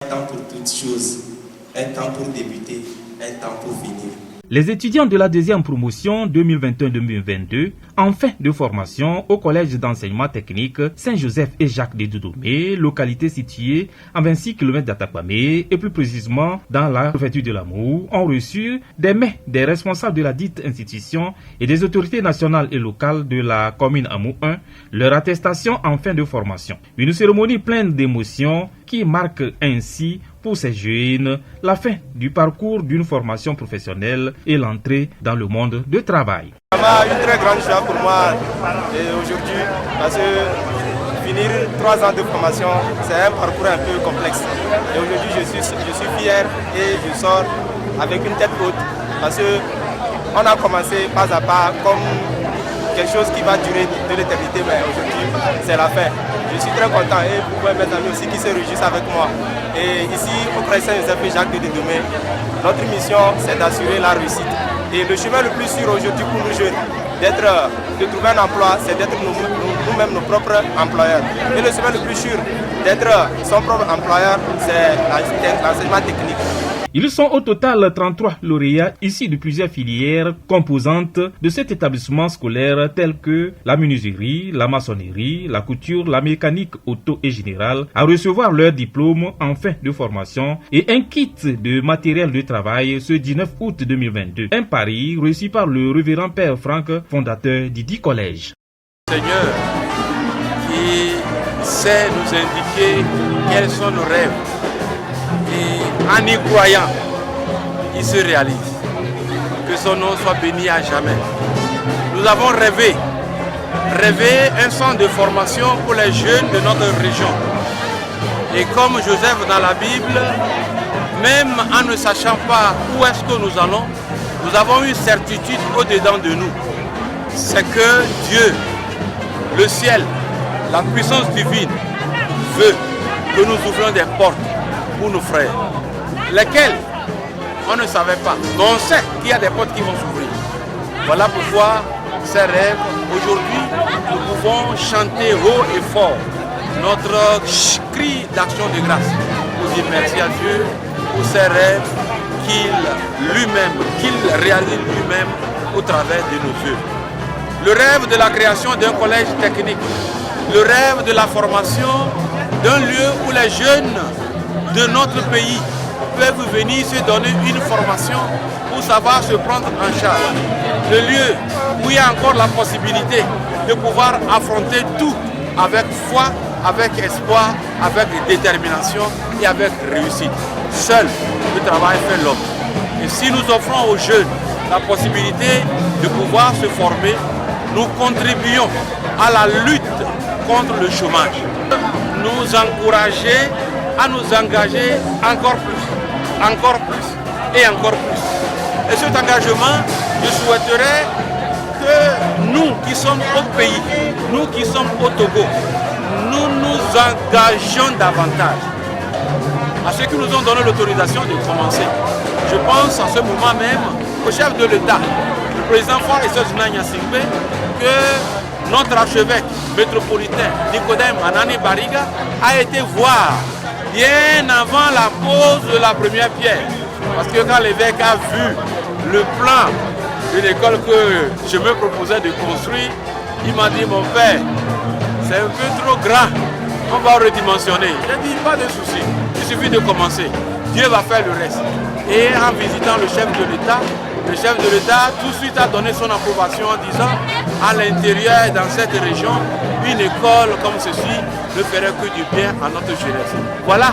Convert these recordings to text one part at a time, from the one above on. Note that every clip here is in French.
temps pour toutes choses, un temps pour débuter, un temps pour finir. Les étudiants de la deuxième promotion 2021-2022 en fin de formation au collège d'enseignement technique Saint-Joseph et Jacques de Dodoma, localité située à 26 km d'Atakwame et plus précisément dans la préfecture de l'Amour, ont reçu des mains des responsables de la dite institution et des autorités nationales et locales de la commune Amour 1 leur attestation en fin de formation. Une cérémonie pleine d'émotions qui marque ainsi pour ces jeunes la fin du parcours d'une formation professionnelle et l'entrée dans le monde du travail. C'est une très grande joie pour moi aujourd'hui parce que finir 3 ans de formation, c'est un parcours un peu complexe. Et aujourd'hui, je suis fier et je sors avec une tête haute parce qu'on a commencé pas à pas comme quelque chose qui va durer de l'éternité, mais aujourd'hui, c'est la fin. Je suis très content et pour mes amis aussi qui se réjouissent avec moi. Et ici, au Collège Saint-Joseph et Jacques de Dodoma, notre mission, c'est d'assurer la réussite. Et le chemin le plus sûr aujourd'hui pour nous jeunes, de trouver un emploi, c'est d'être nous-mêmes nos propres employeurs. Et le chemin le plus sûr d'être son propre employeur, c'est l'enseignement technique. Ils sont au total 33 lauréats issus de plusieurs filières composantes de cet établissement scolaire tels que la menuiserie, la maçonnerie, la couture, la mécanique auto et générale à recevoir leur diplôme en fin de formation et un kit de matériel de travail ce 19 août 2022. Un pari reçu par le révérend Père Franck, fondateur du dit collège. Seigneur qui sait nous indiquer quels sont nos rêves. Et en y croyant, il se réalise. Que son nom soit béni à jamais. Nous avons rêvé un centre de formation pour les jeunes de notre région. Et comme Joseph dans la Bible, même en ne sachant pas où est-ce que nous allons, nous avons une certitude au-dedans de nous. C'est que Dieu, le ciel, la puissance divine veut que nous ouvrions des portes pour nos frères, lesquels on ne savait pas, mais on sait qu'il y a des portes qui vont s'ouvrir. Voilà pourquoi ces rêves, aujourd'hui, nous pouvons chanter haut et fort notre cri d'action de grâce pour dire merci à Dieu pour ces rêves qu'il réalise lui-même au travers de nos yeux. Le rêve de la création d'un collège technique, le rêve de la formation d'un lieu où les jeunes de notre pays peuvent venir se donner une formation pour savoir se prendre en charge. Le lieu où il y a encore la possibilité de pouvoir affronter tout avec foi, avec espoir, avec détermination et avec réussite. Seul le travail fait l'homme. Et si nous offrons aux jeunes la possibilité de pouvoir se former, nous contribuons à la lutte contre le chômage. Nous encourager à nous engager encore plus et encore plus. Et cet engagement, je souhaiterais que nous qui sommes au pays, nous qui sommes au Togo, nous nous engagions davantage à ceux qui nous ont donné l'autorisation de commencer. Je pense en ce moment même au chef de l'État, le président Fort et Sosina Nyasingbe, que notre archevêque métropolitain Nicodème Anani Bariga a été voir bien avant la pose de la première pierre. Parce que quand l'évêque a vu le plan de l'école que je me proposais de construire, il m'a dit, mon père, c'est un peu trop grand, on va redimensionner. J'ai dit, pas de souci, il suffit de commencer. Dieu va faire le reste. Et en visitant le chef de l'État tout de suite a donné son approbation en disant, à l'intérieur, dans cette région, une école comme ceci ne ferait que du bien à notre jeunesse. Voilà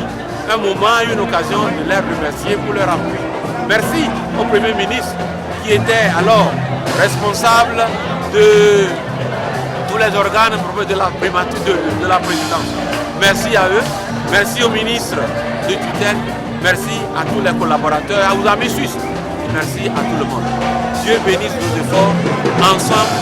un moment, une occasion de les remercier pour leur appui. Merci au Premier ministre qui était alors responsable de tous les organes de la primature de la présidence. Merci à eux, merci au ministre de tutelle, merci à tous les collaborateurs, aux amis suisses, merci à tout le monde. Dieu bénisse nos efforts, ensemble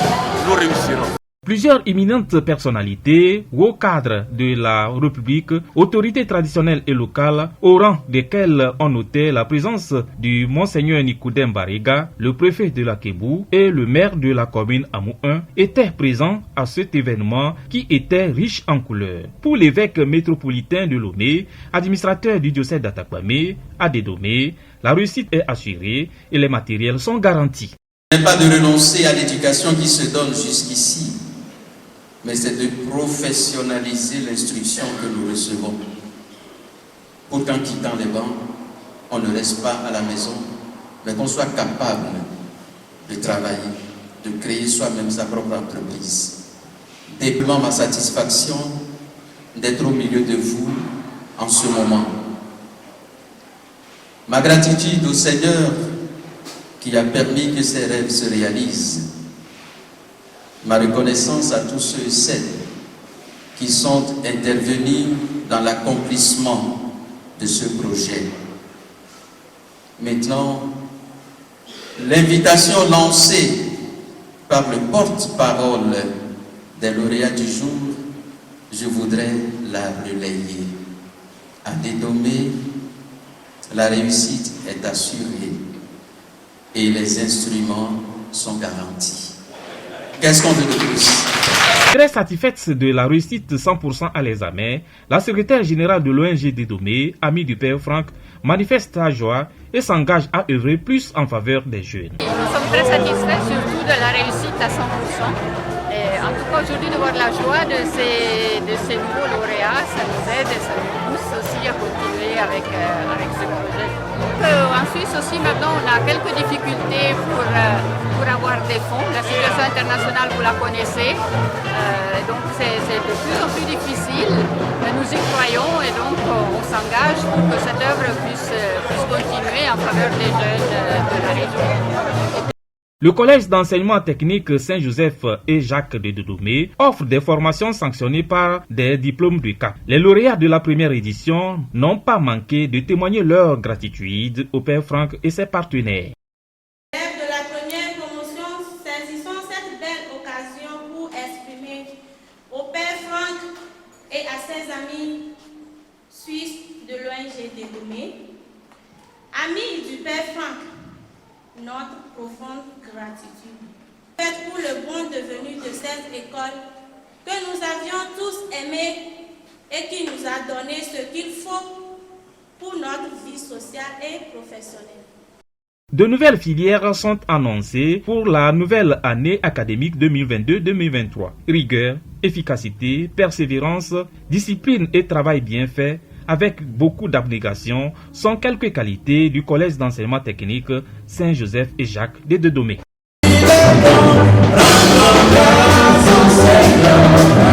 nous réussirons. Plusieurs éminentes personnalités, hauts cadres de la République, autorités traditionnelles et locales, au rang desquels on notait la présence du Monseigneur Nicodème Bariga, le préfet de la Kébou et le maire de la commune Amou 1, étaient présents à cet événement qui était riche en couleurs. Pour l'évêque métropolitain de Lomé, administrateur du diocèse d'Atakwame, à Dédomé, la réussite est assurée et les matériels sont garantis. Ce n'est pas de renoncer à l'éducation qui se donne jusqu'ici, mais c'est de professionnaliser l'instruction que nous recevons. Pour qu'en quittant les bancs, on ne reste pas à la maison, mais qu'on soit capable de travailler, de créer soi-même sa propre entreprise. Déploie ma satisfaction d'être au milieu de vous en ce moment. Ma gratitude au Seigneur qui a permis que ces rêves se réalisent. Ma reconnaissance à tous ceux et celles qui sont intervenus dans l'accomplissement de ce projet. Maintenant, l'invitation lancée par le porte-parole des lauréats du jour, je voudrais la relayer. À Dédomé, la réussite est assurée et les instruments sont garantis. Qu'est-ce qu'on veut de plus? Très satisfaite de la réussite 100% à l'examen, la secrétaire générale de l'ONG Dédomé, amie du Père Franck, manifeste sa joie et s'engage à œuvrer plus en faveur des jeunes. Nous sommes très satisfaits surtout de la réussite à 100%. Et en tout cas aujourd'hui de voir la joie de ces nouveaux lauréats, ça nous aide et ça nous pousse aussi à continuer avec ce projet. En Suisse aussi maintenant on a quelques difficultés pour avoir des fonds. La situation internationale vous la connaissez, donc c'est de plus en plus difficile, mais nous y croyons et donc on s'engage pour que cette œuvre puisse continuer en faveur des jeunes de la région. Le collège d'enseignement technique Saint-Joseph et Jacques de Dédomé offre des formations sanctionnées par des diplômes de CAP. Les lauréats de la première édition n'ont pas manqué de témoigner leur gratitude au Père Franck et ses partenaires. Élèves de la première promotion, saisissons cette belle occasion pour exprimer au Père Franck et à ses amis suisses de l'ONG Dédomé, amis du Père Franck, notre profonde gratitude. Faites pour le bon devenu de cette école que nous avions tous aimé et qui nous a donné ce qu'il faut pour notre vie sociale et professionnelle. De nouvelles filières sont annoncées pour la nouvelle année académique 2022-2023. Rigueur, efficacité, persévérance, discipline et travail bien fait avec beaucoup d'abnégation sont quelques qualités du collège d'enseignement technique Saint-Joseph et Jacques de Dédomé.